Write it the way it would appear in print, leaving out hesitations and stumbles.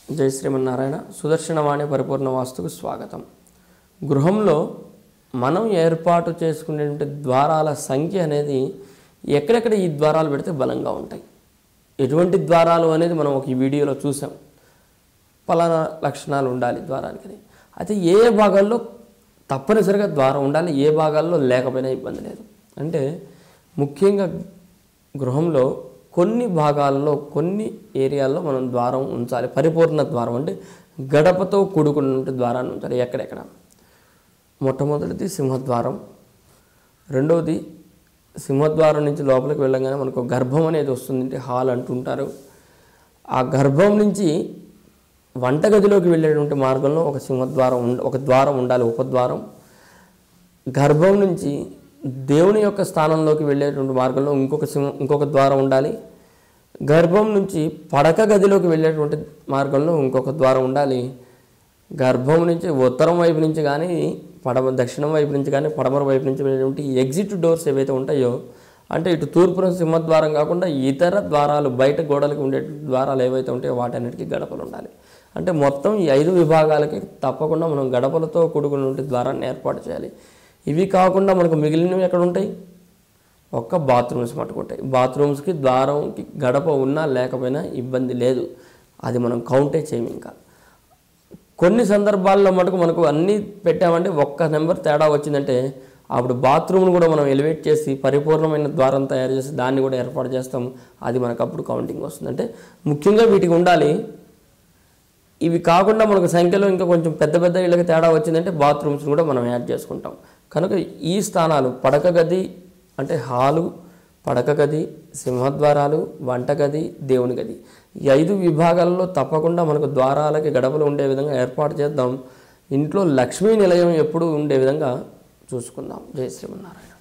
జై శ్రీమన్నారాయణ. సుదర్శనవాణి పరిపూర్ణ వాస్తుకు స్వాగతం. గృహంలో మనం ఏర్పాటు చేసుకునేటువంటి ద్వారాల సంఖ్య అనేది ఎక్కడెక్కడ ఈ ద్వారాలు పెడితే బలంగా ఉంటాయి, ఎటువంటి ద్వారాలు అనేది మనం ఒక ఈ వీడియోలో చూసాం. పలానా లక్షణాలు ఉండాలి ద్వారానికి. అయితే ఏ భాగాల్లో తప్పనిసరిగా ద్వారం ఉండాలి, ఏ భాగాల్లో లేకపోయినా ఇబ్బంది లేదు. అంటే ముఖ్యంగా గృహంలో కొన్ని భాగాల్లో కొన్ని ఏరియాల్లో మనం ద్వారం ఉంచాలి. పరిపూర్ణ ద్వారం అంటే గడపతో కూడుకున్న ద్వారాన్ని ఉంచాలి. ఎక్కడెక్కడ? మొట్టమొదటిది సింహద్వారం, రెండవది సింహద్వారం నుంచి లోపలికి వెళ్ళగానే మనకు గర్భం అనేది వస్తుంది, హాల్ అంటుంటారు. ఆ గర్భం నుంచి వంటగదిలోకి వెళ్ళేటువంటి మార్గంలో ఒక సింహద్వారం ఒక ద్వారం ఉండాలి, ఉపద్వారం. గర్భం నుంచి దేవుని యొక్క స్థానంలోకి వెళ్ళేటువంటి మార్గంలో ఇంకొక ద్వారం ఉండాలి. గర్భం నుంచి పడక గదిలోకి వెళ్ళేటువంటి మార్గంలో ఇంకొక ద్వారం ఉండాలి. గర్భం నుంచి ఉత్తరం వైపు నుంచి కానీ దక్షిణం వైపు నుంచి కానీ పడమర వైపు నుంచి వెళ్ళేటువంటి ఎగ్జిట్ డోర్స్ ఏవైతే ఉంటాయో, అంటే ఇటు తూర్పున సింహద్వారం కాకుండా ఇతర ద్వారాలు బయట గోడలకు ఉండే ద్వారాలు ఏవైతే ఉంటాయో వాటన్నిటికీ గడపలు ఉండాలి. అంటే మొత్తం ఈ 5 విభాగాలకి తప్పకుండా మనం గడపలతో కూడుకున్న ద్వారాన్ని ఏర్పాటు చేయాలి. ఇవి కాకుండా మనకు మిగిలినవి ఎక్కడ ఉంటాయి? ఒక్క బాత్రూమ్స్ మటుకు ఉంటాయి. బాత్రూమ్స్కి ద్వారంకి గడప ఉన్నా లేకపోయినా ఇబ్బంది లేదు, అది మనం కౌంటే చేయము. ఇంకా కొన్ని సందర్భాల్లో మటుకు మనకు అన్నీ పెట్టామంటే ఒక్క నెంబర్ తేడా వచ్చిందంటే అప్పుడు బాత్రూమ్ను కూడా మనం ఎలివేట్ చేసి పరిపూర్ణమైన ద్వారం తయారు చేసి దాన్ని కూడా ఏర్పాటు చేస్తాం. అది మనకు అప్పుడు కౌంటింగ్ వస్తుంది. అంటే ముఖ్యంగా వీటికి ఉండాలి. ఇవి కాకుండా మనకు సంఖ్యలో ఇంకా కొంచెం పెద్ద పెద్ద ఇళ్ళకి తేడా వచ్చిందంటే బాత్రూమ్స్ని కూడా మనం యాడ్ చేసుకుంటాం. కనుక ఈ స్థానాలు పడక గది అంటే హాలు, పడక గది, సింహద్వారాలు, వంటగది, దేవుని గది, ఈ 5 విభాగాలలో తప్పకుండా మనకు ద్వారాలకి గడపలు ఉండే విధంగా ఏర్పాటు చేద్దాం. ఇంట్లో లక్ష్మీ నిలయం ఎప్పుడూ ఉండే విధంగా చూసుకుందాం. జై శ్రీమన్నారాయణ.